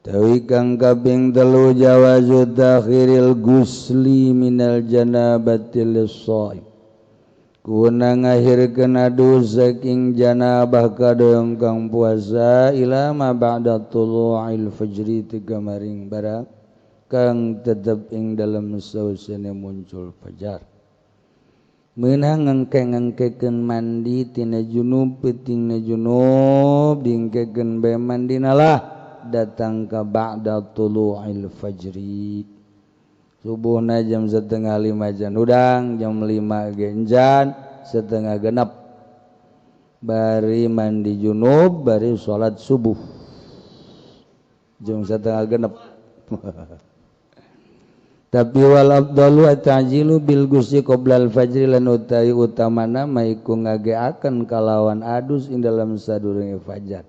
Tawi kang kaping 3 jawazu takhiril gusli minal janabati lis-shaim. Kuna ngahirkeun adu saking janabah kadoyong kang puasa ila ma ba'da tulu'il fajri ti kamaring barang kang tetep ing dalem sauseuneuna muncul fajar. Meunang ngengke-ngengkekeun mandi tina junub peutingna junub diengkekeun bae mandina lah datang ka ba'da tulu'il fajri. Subuhna jam 4:30 jan udang, jam 5 genjan setengah genep. Bari mandi junub, bari salat subuh. Jam 5:30. Tapi wal afdalu ta'jilu bil gusi qoblal fajri lan utawi utamana maiku ngageaken kalawan adus ing dalam sadurunge fajar.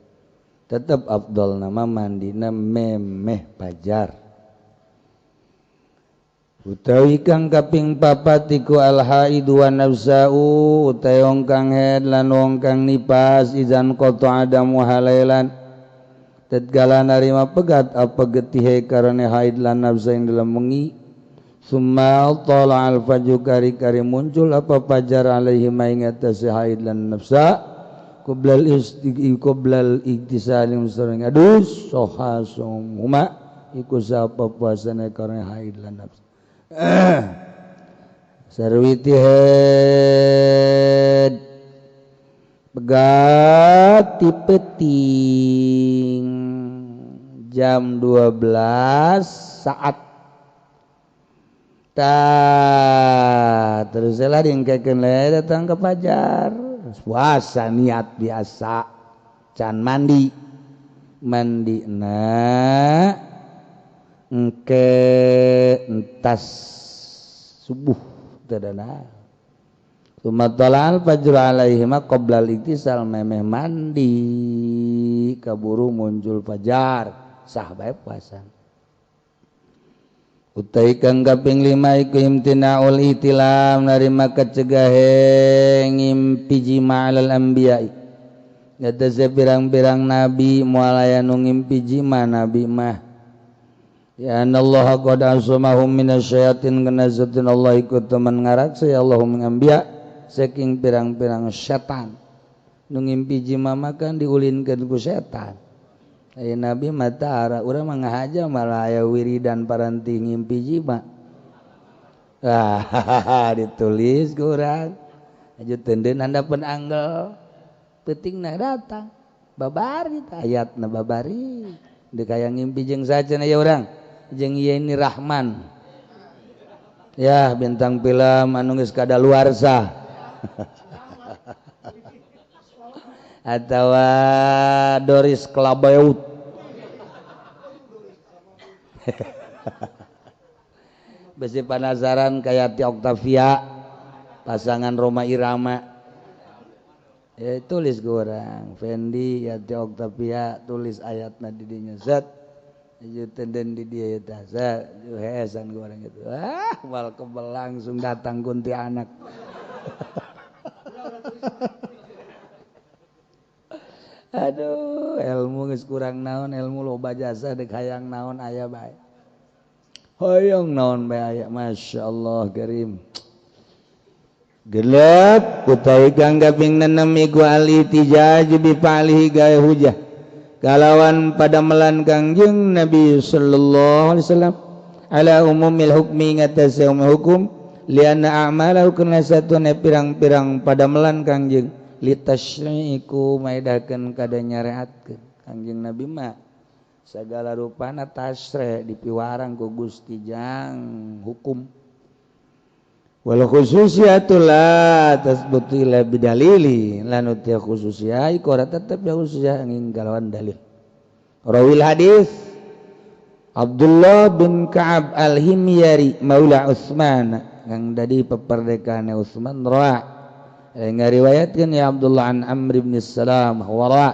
Tetep afdal nama mandina memeh fajar. Utawi kang kaping 4 iku al haidu wa nafsa'u utawi wong kang haid lan wong kang nifas izan qata adamu halailan tatkala narima pegat apa getihe karena haid lan nafsa ing dalam wengi summa tala al fajr kari muncul apa fajar alaihi ma ing atase haid lan nafsa qoblal iktisalim sareng adus sohasum huma iku sapa puasane karena haid lan nafsa. Sarwiti head pegati peting jam 12 saat terus lah diengkekeun le datang ke fajar puasa niat biasa can mandi engke entas subuh tadana sumatalal fajr alaihi ma qoblal iktisal memeh mandi kaburu muncul fajar sah bae puasa. Utai kang kaping 5 iku imtinaul itilam narima kacegahe ngimpi jima alal anbiya'i ngatese pirang-pirang nabi moal aya nu ngimpi jima nabi mah ya anallaha qad asmahum minasyayatin kanazatin Allah ikut teman ngaraksa ya Allahum ngambiya saking pirang-pirang setan nu ngimpi jima makan diulinkeun ku setan. Aya nabi mata ara urang mah ngahaja malah aya wiridan paranti ngimpi jima. Ditulis ku urang. Aju tendeun handapeun anggel peutingna datang babari ayatna babari deuk aya ngimpi jeung sajen aya urang jeung ieu ini Rahman ya bintang film anu geus kadaluarsa atawa Doris Klabeut besi penasaran kayak Ti Octavia pasangan Roma Irama ya tulis ke orang Fendi ya Ti Octavia tulis ayatna di dinya zat aja tenden di dia eta zat heesan ke orang gitu wal kebel langsung datang kunti anak aduh ilmu geus kurang naon ilmu loba jasa deuk hayang naon aya bae hoyong naon bae aya masyaallah karim gelap utawi kang kaping 6 iku al-itijaj bi fa'lihi gawe hujah kalawan padamelan Kangjeng Nabi sallallahu alaihi wasallam ala umumil hukmi ngatasé umum hukum lianna a'malahu kana satuna pirang-pirang padamelan Kangjeng litasyri'iku maidakeun kada nyareatkeun Kangjeng Nabi mah sagala rupana tasre dipiwarang ku Gusti jang hukum wal khususiyatul la tasbutu ila bidalili lan utia khususiyah iku ora tetep ya khususiyah angin kalawan dalil rawil hadis Abdullah bin Ka'ab al-Himyari maula Utsman yang dari peperdekaane Utsman ra ngariwayatkeun ya Abdullah an Amr bin Salam wara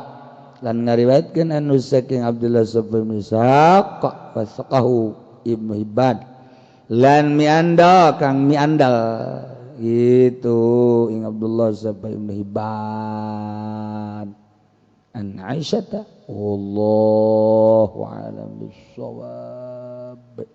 lan ngariwayatkeun anu saking Abdullah bin Ishaq wasaqahu Ibnu Hibban lan miandal kang miandal itu ing Abdullah bin Hibban an Aisyata wallahu a'lam bissawab.